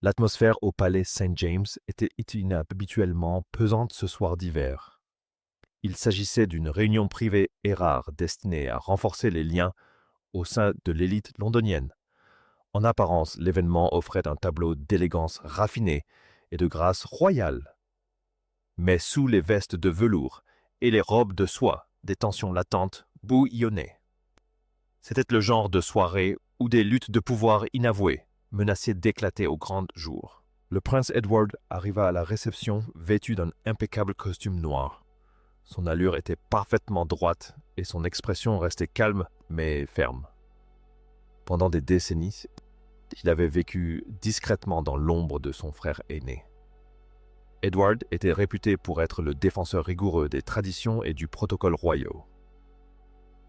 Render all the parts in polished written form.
L'atmosphère au palais St. James était inhabituellement pesante ce soir d'hiver. Il s'agissait d'une réunion privée et rare destinée à renforcer les liens au sein de l'élite londonienne. En apparence, l'événement offrait un tableau d'élégance raffinée et de grâce royale. Mais sous les vestes de velours et les robes de soie, des tensions latentes bouillonnaient. C'était le genre de soirée où des luttes de pouvoir inavouées menaçaient d'éclater au grand jour. Le prince Edward arriva à la réception vêtu d'un impeccable costume noir. Son allure était parfaitement droite et son expression restait calme mais ferme. Pendant des décennies, il avait vécu discrètement dans l'ombre de son frère aîné. Edward était réputé pour être le défenseur rigoureux des traditions et du protocole royaux.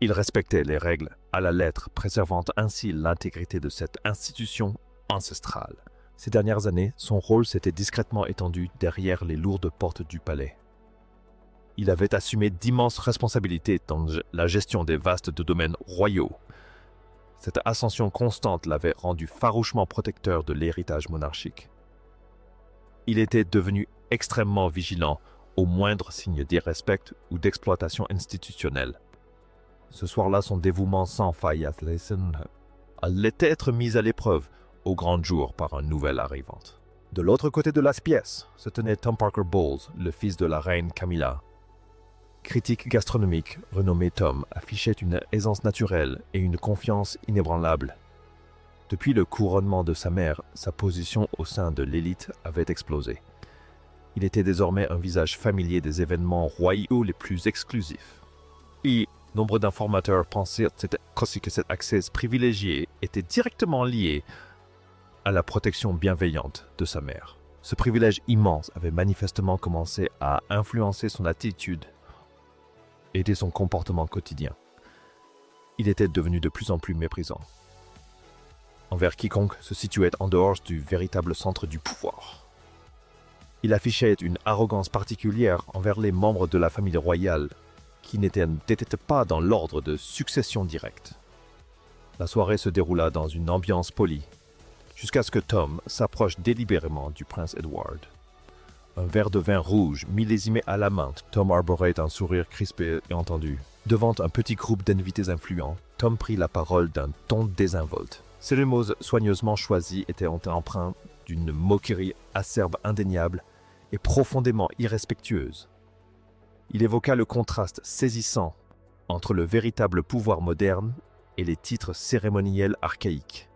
Il respectait les règles à la lettre, préservant ainsi l'intégrité de cette institution ancestrale. Ces dernières années, son rôle s'était discrètement étendu derrière les lourdes portes du palais. Il avait assumé d'immenses responsabilités dans la gestion des vastes domaines royaux. Cette ascension constante l'avait rendu farouchement protecteur de l'héritage monarchique. Il était devenu extrêmement vigilant au moindre signe d'irrespect ou d'exploitation institutionnelle. Ce soir-là, son dévouement sans faille allait être mis à l'épreuve au grand jour par un nouvel arrivant. De l'autre côté de la pièce se tenait Tom Parker Bowles, le fils de la reine Camilla. Critique gastronomique, renommé Tom affichait une aisance naturelle et une confiance inébranlable. Depuis le couronnement de sa mère, sa position au sein de l'élite avait explosé. Il était désormais un visage familier des événements royaux les plus exclusifs. Et nombre d'informateurs pensaient que cet accès privilégié était directement lié à la protection bienveillante de sa mère. Ce privilège immense avait manifestement commencé à influencer son attitude et son comportement quotidien. Il était devenu de plus en plus méprisant envers quiconque se situait en dehors du véritable centre du pouvoir. Il affichait une arrogance particulière envers les membres de la famille royale qui n'étaient pas dans l'ordre de succession directe. La soirée se déroula dans une ambiance polie, jusqu'à ce que Tom s'approche délibérément du prince Edward. Un verre de vin rouge millésimé à la main, Tom arborait un sourire crispé et entendu. Devant un petit groupe d'invités influents, Tom prit la parole d'un ton désinvolte. Ces mots soigneusement choisis étaient empreints d'une moquerie acerbe indéniable et profondément irrespectueuse. Il évoqua le contraste saisissant entre le véritable pouvoir moderne et les titres cérémoniels archaïques.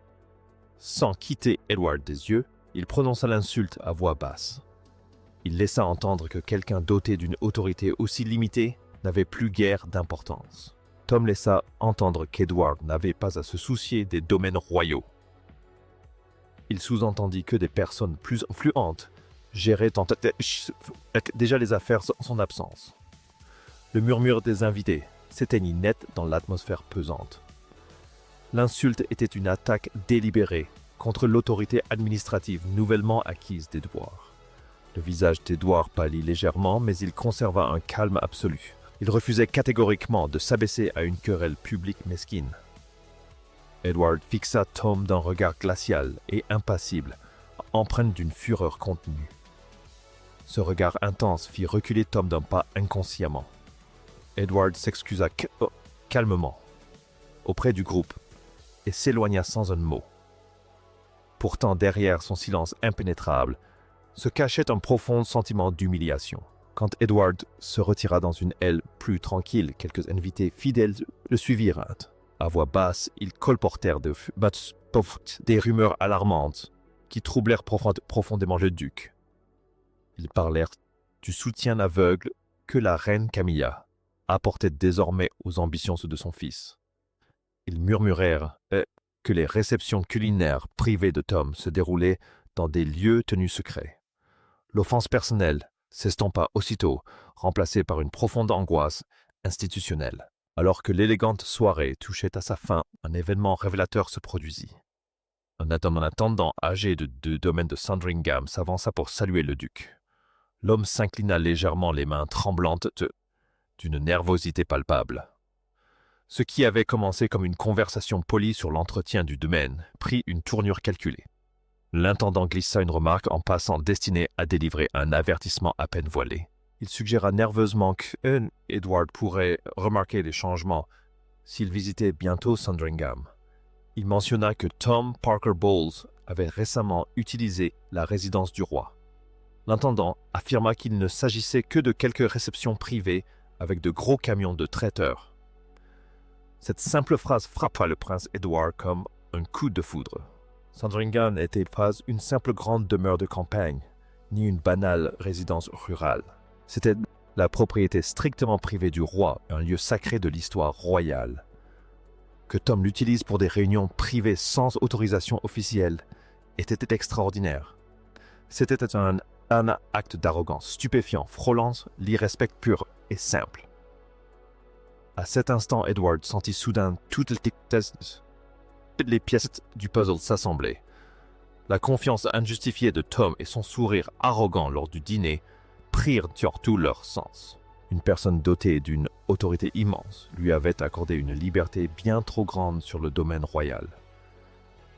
Sans quitter Edward des yeux, il prononça l'insulte à voix basse. Il laissa entendre que quelqu'un doté d'une autorité aussi limitée n'avait plus guère d'importance. Tom laissa entendre qu'Edward n'avait pas à se soucier des domaines royaux. Il sous-entendit que des personnes plus influentes géraient déjà les affaires en son absence. Le murmure des invités s'éteignit net dans l'atmosphère pesante. L'insulte était une attaque délibérée contre l'autorité administrative nouvellement acquise d'Edward. Le visage d'Edward pâlit légèrement, mais il conserva un calme absolu. Il refusait catégoriquement de s'abaisser à une querelle publique mesquine. Edward fixa Tom d'un regard glacial et impassible, empreint d'une fureur contenue. Ce regard intense fit reculer Tom d'un pas inconsciemment. Edward s'excusa calmement auprès du groupe et s'éloigna sans un mot. Pourtant, derrière son silence impénétrable, se cachait un profond sentiment d'humiliation. Quand Edward se retira dans une aile plus tranquille, quelques invités fidèles le suivirent. À voix basse, ils colportèrent des rumeurs alarmantes qui troublèrent profondément le duc. Ils parlèrent du soutien aveugle que la reine Camilla apportait désormais aux ambitions de son fils. Ils murmurèrent que les réceptions culinaires privées de Tom se déroulaient dans des lieux tenus secrets. L'offense personnelle s'estompa aussitôt, remplacée par une profonde angoisse institutionnelle. Alors que l'élégante soirée touchait à sa fin, un événement révélateur se produisit. Un attendant âgé de domaine de Sandringham s'avança pour saluer le duc. L'homme s'inclina légèrement, les mains tremblantes d'une nervosité palpable. Ce qui avait commencé comme une conversation polie sur l'entretien du domaine prit une tournure calculée. L'intendant glissa une remarque en passant destinée à délivrer un avertissement à peine voilé. Il suggéra nerveusement que Edward pourrait remarquer les changements s'il visitait bientôt Sandringham. Il mentionna que Tom Parker Bowles avait récemment utilisé la résidence du roi. L'intendant affirma qu'il ne s'agissait que de quelques réceptions privées avec de gros camions de traiteurs. Cette simple phrase frappa le prince Edward comme un coup de foudre. Sandringham n'était pas une simple grande demeure de campagne, ni une banale résidence rurale. C'était la propriété strictement privée du roi, un lieu sacré de l'histoire royale. Que Tom l'utilise pour des réunions privées sans autorisation officielle était extraordinaire. C'était un acte d'arrogance stupéfiant, frôlant l'irrespect pur et simple. À cet instant, Edward sentit soudain toutes les pièces du puzzle s'assembler. La confiance injustifiée de Tom et son sourire arrogant lors du dîner prirent sur tout leur sens. Une personne dotée d'une autorité immense lui avait accordé une liberté bien trop grande sur le domaine royal.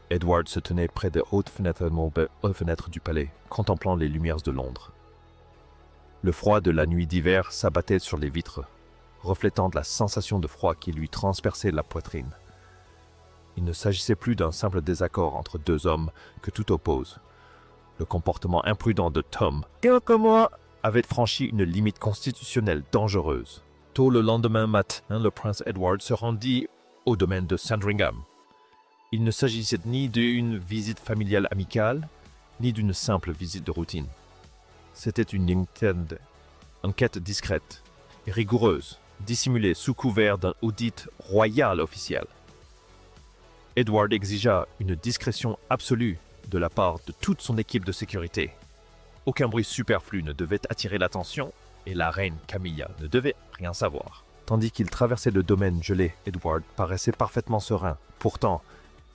Edward se tenait près des hautes fenêtres du palais, contemplant les lumières de Londres. Le froid de la nuit d'hiver s'abattait sur les vitres, reflétant la sensation de froid qui lui transperçait la poitrine. Il ne s'agissait plus d'un simple désaccord entre deux hommes que tout oppose. Le comportement imprudent de Tom, quelques mois, avait franchi une limite constitutionnelle dangereuse. Tôt le lendemain matin, le prince Edward se rendit au domaine de Sandringham. Il ne s'agissait ni d'une visite familiale amicale, ni d'une simple visite de routine. C'était une enquête discrète et rigoureuse, dissimulée sous couvert d'un audit royal officiel. Edward exigea une discrétion absolue de la part de toute son équipe de sécurité. Aucun bruit superflu ne devait attirer l'attention et la reine Camilla ne devait rien savoir. Tandis qu'il traversait le domaine gelé, Edward paraissait parfaitement serein. Pourtant,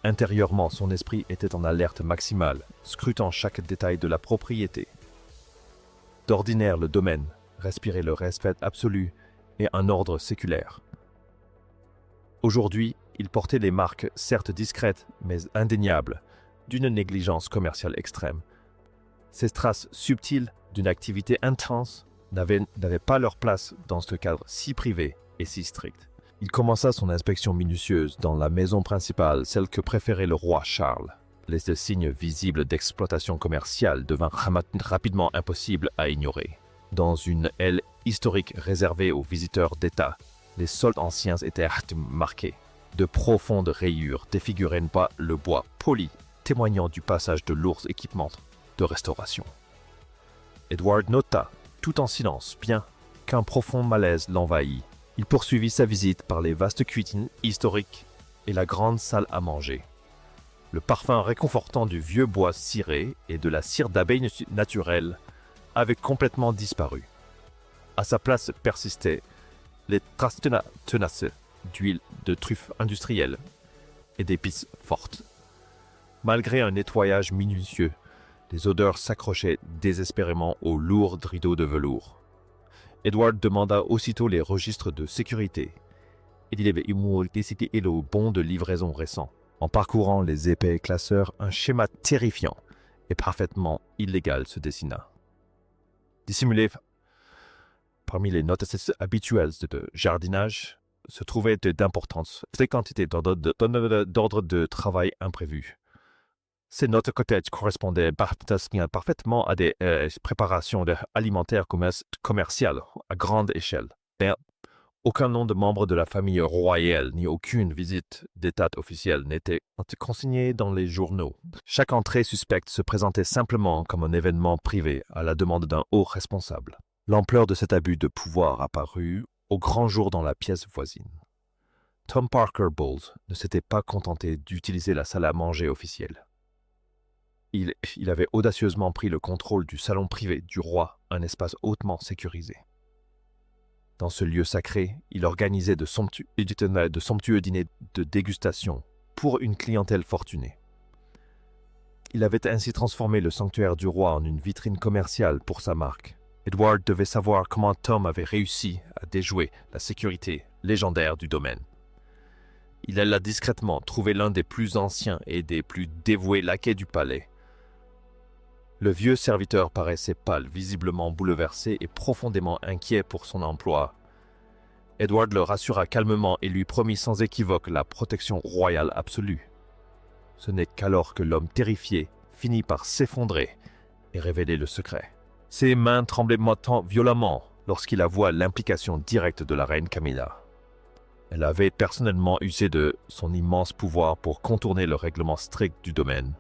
intérieurement, son esprit était en alerte maximale, scrutant chaque détail de la propriété. D'ordinaire, le domaine respirait le respect absolu et un ordre séculaire. Aujourd'hui, il portait les marques, certes discrètes, mais indéniables, d'une négligence commerciale extrême. Ces traces subtiles d'une activité intense n'avaient pas leur place dans ce cadre si privé et si strict. Il commença son inspection minutieuse dans la maison principale, celle que préférait le roi Charles. Les signes visibles d'exploitation commerciale devinrent rapidement impossibles à ignorer. Dans une aile historique réservée aux visiteurs d'État, les sols anciens étaient marqués. De profondes rayures défiguraient le bois poli, témoignant du passage de lourds équipements de restauration. Edward nota, tout en silence, bien qu'un profond malaise l'envahit. Il poursuivit sa visite par les vastes cuisines historiques et la grande salle à manger. Le parfum réconfortant du vieux bois ciré et de la cire d'abeille naturelle avait complètement disparu. À sa place persistaient les traces tenaces d'huile de truffes industrielles et d'épices fortes. Malgré un nettoyage minutieux, les odeurs s'accrochaient désespérément aux lourds rideaux de velours. Edward demanda aussitôt les registres de sécurité et le bon de livraison récent. En parcourant les épais classeurs, un schéma terrifiant et parfaitement illégal se dessina. Dissimulé parmi les notes habituelles de jardinage se trouvaient d'importantes quantités d'ordre de travail imprévus. Ces notes correspondaient parfaitement à des préparations alimentaires commerciales à grande échelle. Mais aucun nom de membre de la famille royale ni aucune visite d'État officielle n'était consigné dans les journaux. Chaque entrée suspecte se présentait simplement comme un événement privé à la demande d'un haut responsable. L'ampleur de cet abus de pouvoir apparut au grand jour dans la pièce voisine. Tom Parker Bowles ne s'était pas contenté d'utiliser la salle à manger officielle. Il avait audacieusement pris le contrôle du salon privé du roi, un espace hautement sécurisé. Dans ce lieu sacré, il organisait de somptueux dîners de dégustation pour une clientèle fortunée. Il avait ainsi transformé le sanctuaire du roi en une vitrine commerciale pour sa marque. Edward devait savoir comment Tom avait réussi à déjouer la sécurité légendaire du domaine. Il alla discrètement trouver l'un des plus anciens et des plus dévoués laquais du palais, Le vieux serviteur paraissait pâle, visiblement bouleversé et profondément inquiet pour son emploi. Edward le rassura calmement et lui promit sans équivoque la protection royale absolue. Ce n'est qu'alors que l'homme terrifié finit par s'effondrer et révéler le secret. Ses mains tremblaient maintenant violemment lorsqu'il avoua l'implication directe de la reine Camilla. Elle avait personnellement usé de son immense pouvoir pour contourner le règlement strict du domaine.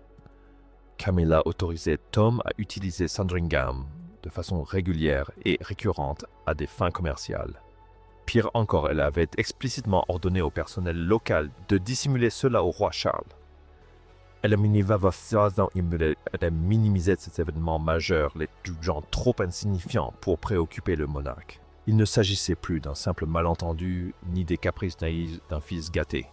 Camilla autorisait Tom à utiliser Sandringham de façon régulière et récurrente à des fins commerciales. Pire encore, elle avait explicitement ordonné au personnel local de dissimuler cela au roi Charles. Elle minimisait ces événements majeurs, les jugeant trop insignifiants pour préoccuper le monarque. Il ne s'agissait plus d'un simple malentendu, ni des caprices naïfs d'un fils gâté.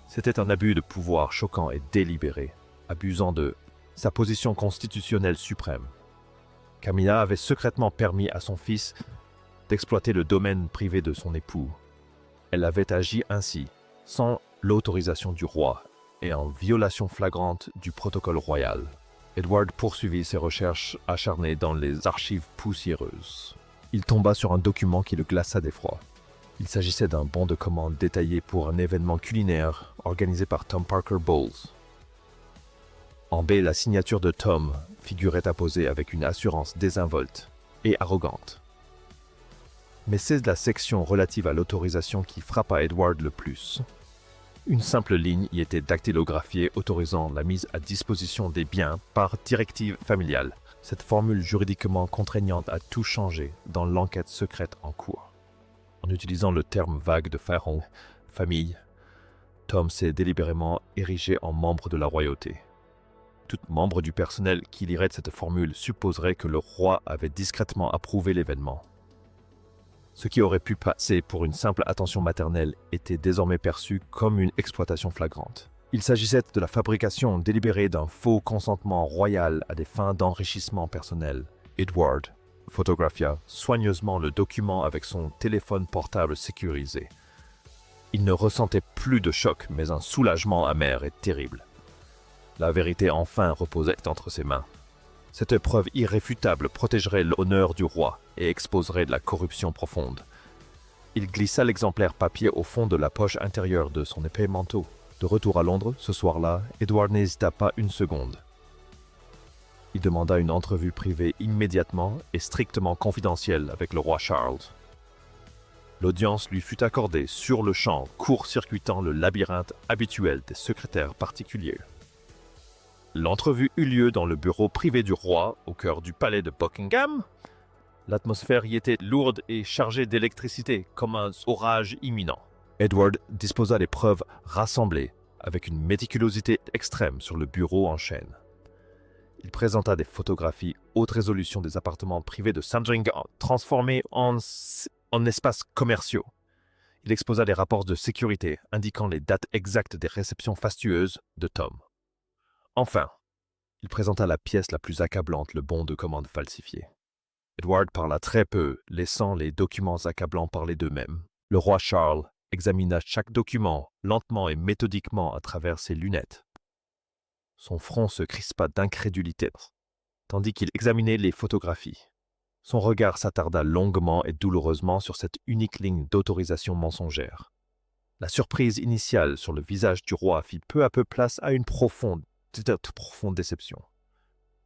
C'était un abus de pouvoir choquant et délibéré, abusant de sa position constitutionnelle suprême. Camilla avait secrètement permis à son fils d'exploiter le domaine privé de son époux. Elle avait agi ainsi, sans l'autorisation du roi, et en violation flagrante du protocole royal. Edward poursuivit ses recherches acharnées dans les archives poussiéreuses. Il tomba sur un document qui le glaça d'effroi. Il s'agissait d'un bon de commande détaillé pour un événement culinaire organisé par Tom Parker Bowles. En B, la signature de Tom figurait apposée avec une assurance désinvolte et arrogante. Mais c'est la section relative à l'autorisation qui frappa Edward le plus. Une simple ligne y était dactylographiée autorisant la mise à disposition des biens par directive familiale. Cette formule juridiquement contraignante a tout changé dans l'enquête secrète en cours. En utilisant le terme vague de pharaon, famille, Tom s'est délibérément érigé en membre de la royauté. Tout membre du personnel qui lirait cette formule supposerait que le roi avait discrètement approuvé l'événement. Ce qui aurait pu passer pour une simple attention maternelle était désormais perçu comme une exploitation flagrante. Il s'agissait de la fabrication délibérée d'un faux consentement royal à des fins d'enrichissement personnel. Edward photographia soigneusement le document avec son téléphone portable sécurisé. Il ne ressentait plus de choc, mais un soulagement amer et terrible. La vérité enfin reposait entre ses mains. Cette preuve irréfutable protégerait l'honneur du roi et exposerait de la corruption profonde. Il glissa l'exemplaire papier au fond de la poche intérieure de son épais manteau. De retour à Londres, ce soir-là, Edward n'hésita pas une seconde. Il demanda une entrevue privée immédiatement et strictement confidentielle avec le roi Charles. L'audience lui fut accordée sur le champ, court-circuitant le labyrinthe habituel des secrétaires particuliers. L'entrevue eut lieu dans le bureau privé du roi, au cœur du palais de Buckingham. L'atmosphère y était lourde et chargée d'électricité, comme un orage imminent. Edward disposa des preuves rassemblées avec une méticulosité extrême sur le bureau en chêne. Il présenta des photographies haute résolution des appartements privés de Sandringham transformés en espaces commerciaux. Il exposa des rapports de sécurité indiquant les dates exactes des réceptions fastueuses de Tom. Enfin, il présenta la pièce la plus accablante, le bon de commande falsifié. Edward parla très peu, laissant les documents accablants parler d'eux-mêmes. Le roi Charles examina chaque document lentement et méthodiquement à travers ses lunettes. Son front se crispa d'incrédulité, tandis qu'il examinait les photographies. Son regard s'attarda longuement et douloureusement sur cette unique ligne d'autorisation mensongère. La surprise initiale sur le visage du roi fit peu à peu place à une profonde déception.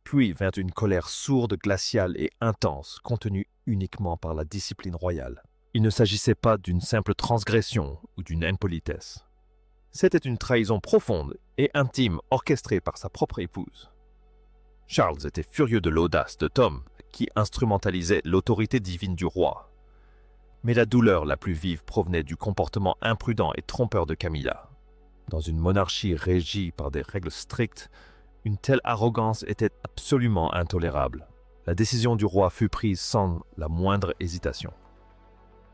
Puis vint une colère sourde, glaciale et intense, contenue uniquement par la discipline royale. Il ne s'agissait pas d'une simple transgression ou d'une impolitesse. C'était une trahison profonde et intime orchestrée par sa propre épouse. Charles était furieux de l'audace de Tom, qui instrumentalisait l'autorité divine du roi. Mais la douleur la plus vive provenait du comportement imprudent et trompeur de Camilla. Dans une monarchie régie par des règles strictes, une telle arrogance était absolument intolérable. La décision du roi fut prise sans la moindre hésitation.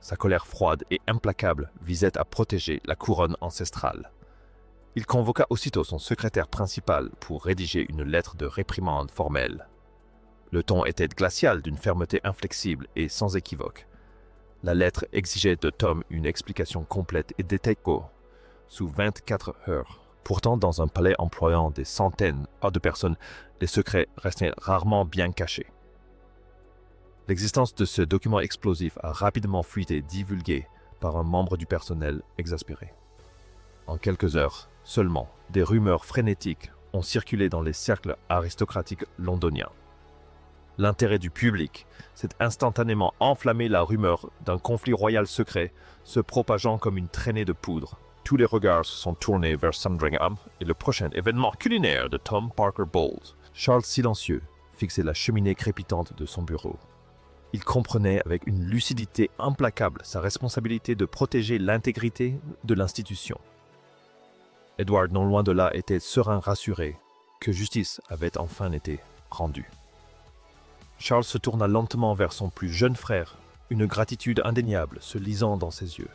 Sa colère froide et implacable visait à protéger la couronne ancestrale. Il convoqua aussitôt son secrétaire principal pour rédiger une lettre de réprimande formelle. Le ton était glacial, d'une fermeté inflexible et sans équivoque. La lettre exigeait de Tom une explication complète et détaillée sous 24 heures. Pourtant, dans un palais employant des centaines de personnes, les secrets restaient rarement bien cachés. L'existence de ce document explosif a rapidement fuité divulgué par un membre du personnel exaspéré. En quelques heures seulement, des rumeurs frénétiques ont circulé dans les cercles aristocratiques londoniens. L'intérêt du public s'est instantanément enflammé, la rumeur d'un conflit royal secret se propageant comme une traînée de poudre. Tous les regards se sont tournés vers Sandringham et le prochain événement culinaire de Tom Parker Bowles. Charles, silencieux, fixait la cheminée crépitante de son bureau. Il comprenait avec une lucidité implacable sa responsabilité de protéger l'intégrité de l'institution. Edward, non loin de là, était serein, rassuré que justice avait enfin été rendue. Charles se tourna lentement vers son plus jeune frère, une gratitude indéniable se lisant dans ses yeux.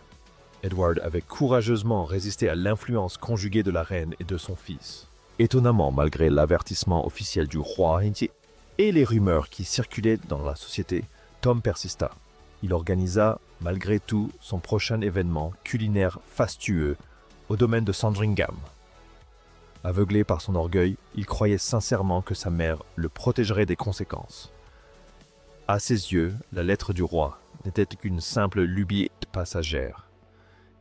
Edward avait courageusement résisté à l'influence conjuguée de la reine et de son fils. Étonnamment, malgré l'avertissement officiel du roi et les rumeurs qui circulaient dans la société, Tom persista. Il organisa, malgré tout, son prochain événement culinaire fastueux au domaine de Sandringham. Aveuglé par son orgueil, il croyait sincèrement que sa mère le protégerait des conséquences. À ses yeux, la lettre du roi n'était qu'une simple lubie passagère.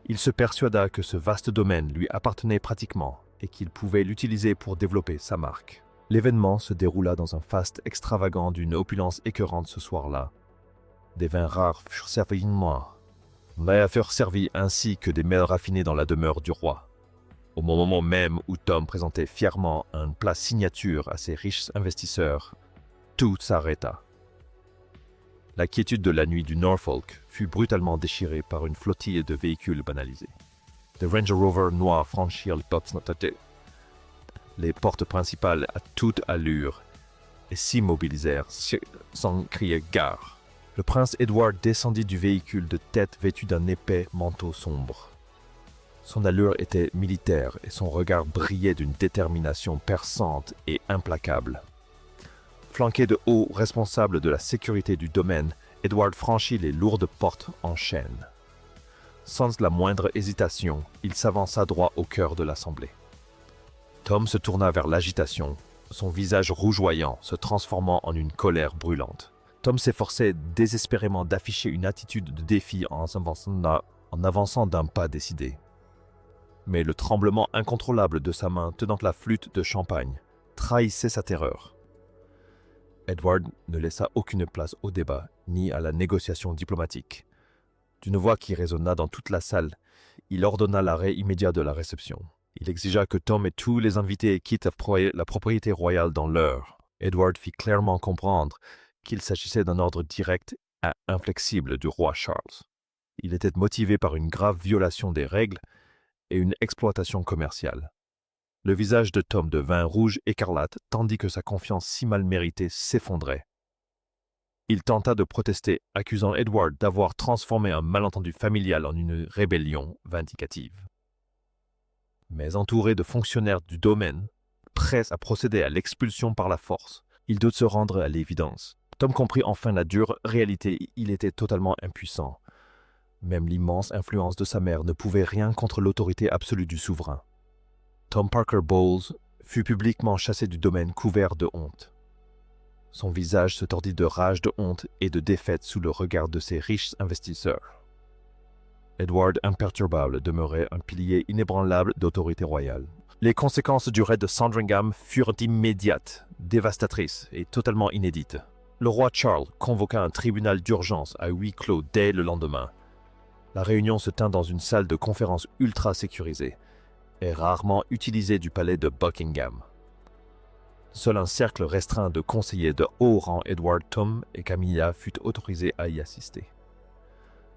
Il se persuada que ce vaste domaine lui appartenait pratiquement et qu'il pouvait l'utiliser pour développer sa marque. L'événement se déroula dans un faste extravagant d'une opulence écœurante ce soir-là. Des vins rares furent servis ainsi que des mets raffinés dans la demeure du roi. Au moment même où Tom présentait fièrement un plat signature à ses riches investisseurs, tout s'arrêta. La quiétude de la nuit du Norfolk fut brutalement déchirée par une flottille de véhicules banalisés. Des Range Rover noirs franchirent les portes principales à toute allure et s'immobilisèrent sans crier gare. Le prince Edward descendit du véhicule de tête vêtu d'un épais manteau sombre. Son allure était militaire et son regard brillait d'une détermination perçante et implacable. Flanqué de hauts responsables de la sécurité du domaine, Edward franchit les lourdes portes en chêne. Sans la moindre hésitation, il s'avança droit au cœur de l'assemblée. Tom se tourna vers l'agitation, son visage rougeoyant se transformant en une colère brûlante. Tom s'efforçait désespérément d'afficher une attitude de défi en avançant d'un pas décidé. Mais le tremblement incontrôlable de sa main tenant la flûte de champagne trahissait sa terreur. Edward ne laissa aucune place au débat ni à la négociation diplomatique. D'une voix qui résonna dans toute la salle, il ordonna l'arrêt immédiat de la réception. Il exigea que Tom et tous les invités quittent la propriété royale dans l'heure. Edward fit clairement comprendre qu'il s'agissait d'un ordre direct et inflexible du roi Charles. Il était motivé par une grave violation des règles et une exploitation commerciale. Le visage de Tom devint rouge écarlate, tandis que sa confiance si mal méritée s'effondrait. Il tenta de protester, accusant Edward d'avoir transformé un malentendu familial en une rébellion vindicative. Mais entouré de fonctionnaires du domaine, prêts à procéder à l'expulsion par la force, il doit se rendre à l'évidence. Tom comprit enfin la dure réalité, il était totalement impuissant. Même l'immense influence de sa mère ne pouvait rien contre l'autorité absolue du souverain. Tom Parker Bowles fut publiquement chassé du domaine couvert de honte. Son visage se tordit de rage, de honte et de défaite sous le regard de ses riches investisseurs. Edward, imperturbable, demeurait un pilier inébranlable d'autorité royale. Les conséquences du raid de Sandringham furent immédiates, dévastatrices et totalement inédites. Le roi Charles convoqua un tribunal d'urgence à huis clos dès le lendemain. La réunion se tint dans une salle de conférence ultra sécurisée et rarement utilisée du palais de Buckingham. Seul un cercle restreint de conseillers de haut rang, Edward, Tom et Camilla, fut autorisé à y assister.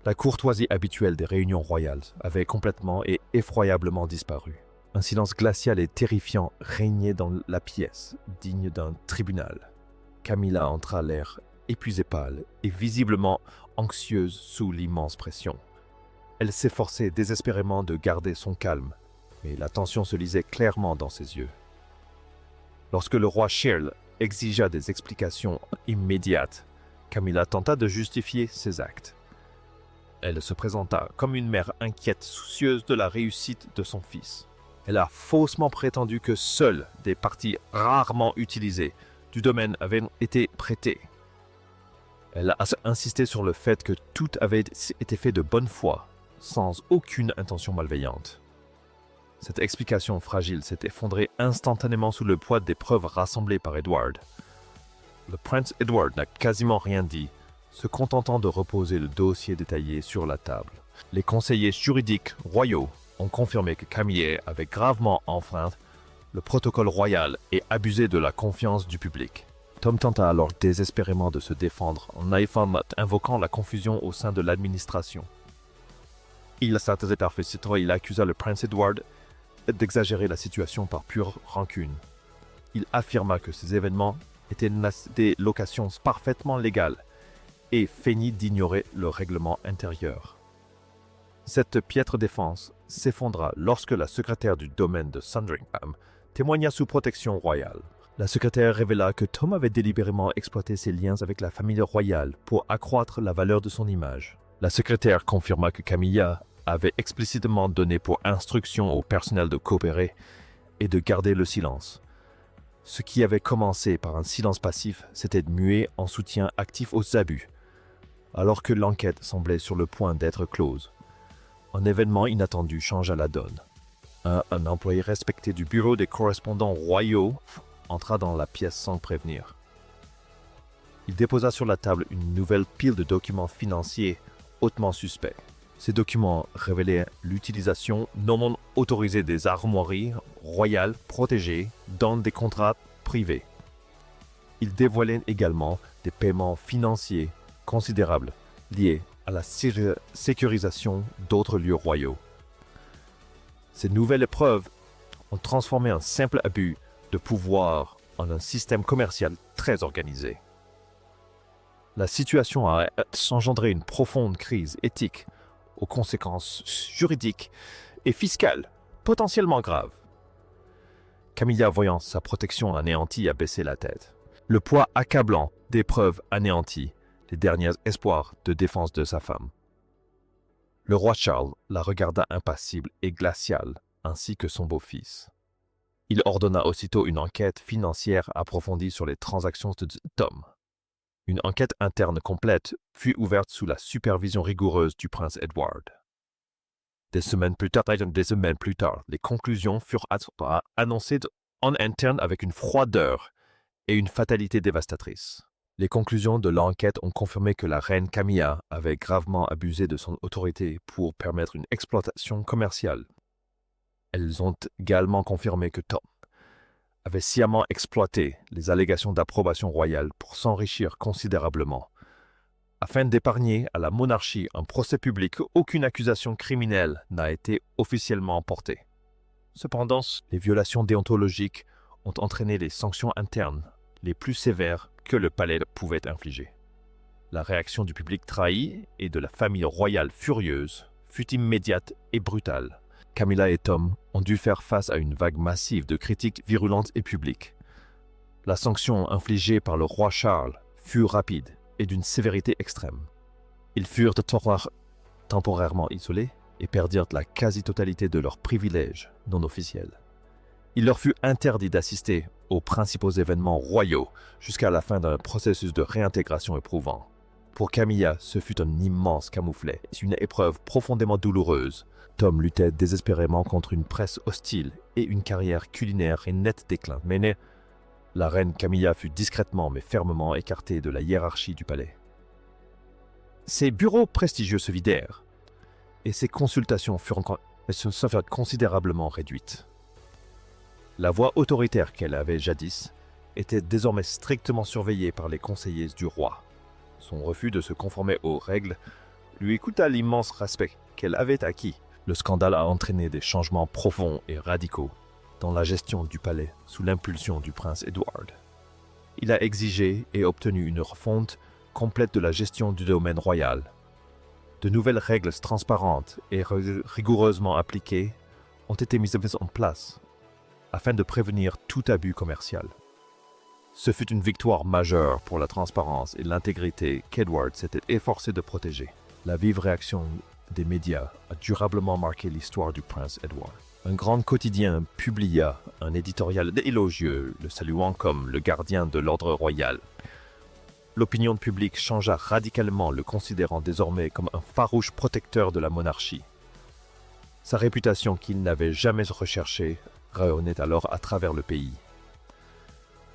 La courtoisie habituelle des réunions royales avait complètement et effroyablement disparu. Un silence glacial et terrifiant régnait dans la pièce, digne d'un tribunal. Camilla entra, l'air épuisé, pâle et visiblement anxieuse sous l'immense pression. Elle s'efforçait désespérément de garder son calme, mais la tension se lisait clairement dans ses yeux. Lorsque le roi Charles exigea des explications immédiates, Camilla tenta de justifier ses actes. Elle se présenta comme une mère inquiète, soucieuse de la réussite de son fils. Elle a faussement prétendu que seules des parties rarement utilisées du domaine avaient été prêtées. Elle a insisté sur le fait que tout avait été fait de bonne foi, sans aucune intention malveillante. Cette explication fragile s'est effondrée instantanément sous le poids des preuves rassemblées par Edward. Le prince Edward n'a quasiment rien dit, se contentant de reposer le dossier détaillé sur la table. Les conseillers juridiques royaux ont confirmé que Camille avait gravement enfreint le protocole royal et abusé de la confiance du public. Tom tenta alors désespérément de se défendre en invoquant la confusion au sein de l'administration. Il accusa le prince Edward d'exagérer la situation par pure rancune. Il affirma que ces événements étaient des locations parfaitement légales et feignit d'ignorer le règlement intérieur. Cette piètre défense s'effondra lorsque la secrétaire du domaine de Sandringham témoigna sous protection royale. La secrétaire révéla que Tom avait délibérément exploité ses liens avec la famille royale pour accroître la valeur de son image. La secrétaire confirma que Camilla avait explicitement donné pour instruction au personnel de coopérer et de garder le silence. Ce qui avait commencé par un silence passif s'était mué en soutien actif aux abus, alors que l'enquête semblait sur le point d'être close. Un événement inattendu changea la donne. Un employé respecté du bureau des correspondants royaux entra dans la pièce sans prévenir. Il déposa sur la table une nouvelle pile de documents financiers hautement suspects. Ces documents révélaient l'utilisation non autorisée des armoiries royales protégées dans des contrats privés. Ils dévoilaient également des paiements financiers considérables liés à la sécurisation d'autres lieux royaux. Ces nouvelles preuves ont transformé un simple abus de pouvoir en un système commercial très organisé. La situation a engendré une profonde crise éthique aux conséquences juridiques et fiscales potentiellement graves. Camilla, voyant sa protection anéantie, a baissé la tête. Le poids accablant des preuves anéantit les derniers espoirs de défense de sa femme. Le roi Charles la regarda impassible et glacial, ainsi que son beau-fils. Il ordonna aussitôt une enquête financière approfondie sur les transactions de Tom. Une enquête interne complète fut ouverte sous la supervision rigoureuse du prince Edward. Des semaines plus tard, les conclusions furent annoncées en interne avec une froideur et une fatalité dévastatrice. Les conclusions de l'enquête ont confirmé que la reine Camilla avait gravement abusé de son autorité pour permettre une exploitation commerciale. Elles ont également confirmé que Tom avait sciemment exploité les allégations d'approbation royale pour s'enrichir considérablement. Afin d'épargner à la monarchie un procès public, aucune accusation criminelle n'a été officiellement portée. Cependant, les violations déontologiques ont entraîné les sanctions internes les plus sévères que le palais pouvait infliger. La réaction du public trahi et de la famille royale furieuse fut immédiate et brutale. Camilla et Tom ont dû faire face à une vague massive de critiques virulentes et publiques. La sanction infligée par le roi Charles fut rapide et d'une sévérité extrême. Ils furent temporairement isolés et perdirent la quasi-totalité de leurs privilèges non officiels. Il leur fut interdit d'assister aux principaux événements royaux jusqu'à la fin d'un processus de réintégration éprouvant. Pour Camilla, ce fut un immense camouflet, une épreuve profondément douloureuse. Tom luttait désespérément contre une presse hostile et une carrière culinaire en net déclin. Mais la reine Camilla fut discrètement mais fermement écartée de la hiérarchie du palais. Ses bureaux prestigieux se vidèrent et ses consultations furent considérablement réduites. La voix autoritaire qu'elle avait jadis était désormais strictement surveillée par les conseillers du roi. Son refus de se conformer aux règles lui coûta l'immense respect qu'elle avait acquis. Le scandale a entraîné des changements profonds et radicaux dans la gestion du palais sous l'impulsion du prince Edward. Il a exigé et obtenu une refonte complète de la gestion du domaine royal. De nouvelles règles transparentes et rigoureusement appliquées ont été mises en place afin de prévenir tout abus commercial. Ce fut une victoire majeure pour la transparence et l'intégrité qu'Edward s'était efforcé de protéger. La vive réaction des médias a durablement marqué l'histoire du prince Edward. Un grand quotidien publia un éditorial élogieux, le saluant comme le gardien de l'ordre royal. L'opinion publique changea radicalement, le considérant désormais comme un farouche protecteur de la monarchie. Sa réputation qu'il n'avait jamais recherchée rayonnait alors à travers le pays.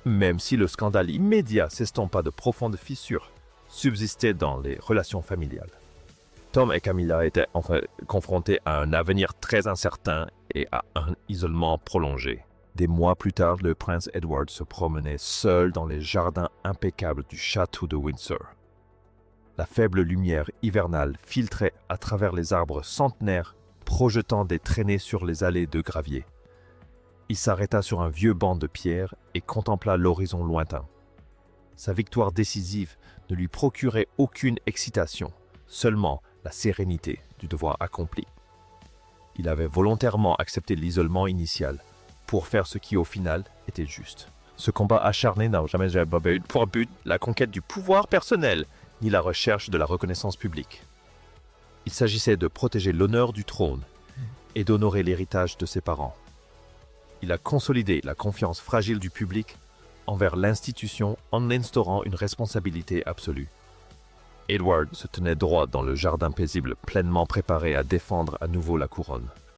Même si le scandale immédiat s'estompa, de profondes fissures subsistaient dans les relations familiales. Tom et Camilla étaient enfin confrontés à un avenir très incertain et à un isolement prolongé. Des mois plus tard, le prince Edward se promenait seul dans les jardins impeccables du château de Windsor. La faible lumière hivernale filtrait à travers les arbres centenaires, projetant des traînées sur les allées de gravier. Il s'arrêta sur un vieux banc de pierre et contempla l'horizon lointain. Sa victoire décisive ne lui procurait aucune excitation, seulement la sérénité du devoir accompli. Il avait volontairement accepté l'isolement initial pour faire ce qui, au final, était juste. Ce combat acharné n'a jamais eu pour but la conquête du pouvoir personnel, ni la recherche de la reconnaissance publique. Il s'agissait de protéger l'honneur du trône et d'honorer l'héritage de ses parents. Il a consolidé la confiance fragile du public envers l'institution en instaurant une responsabilité absolue. Edward se tenait droit dans le jardin paisible, pleinement préparé à défendre à nouveau la couronne.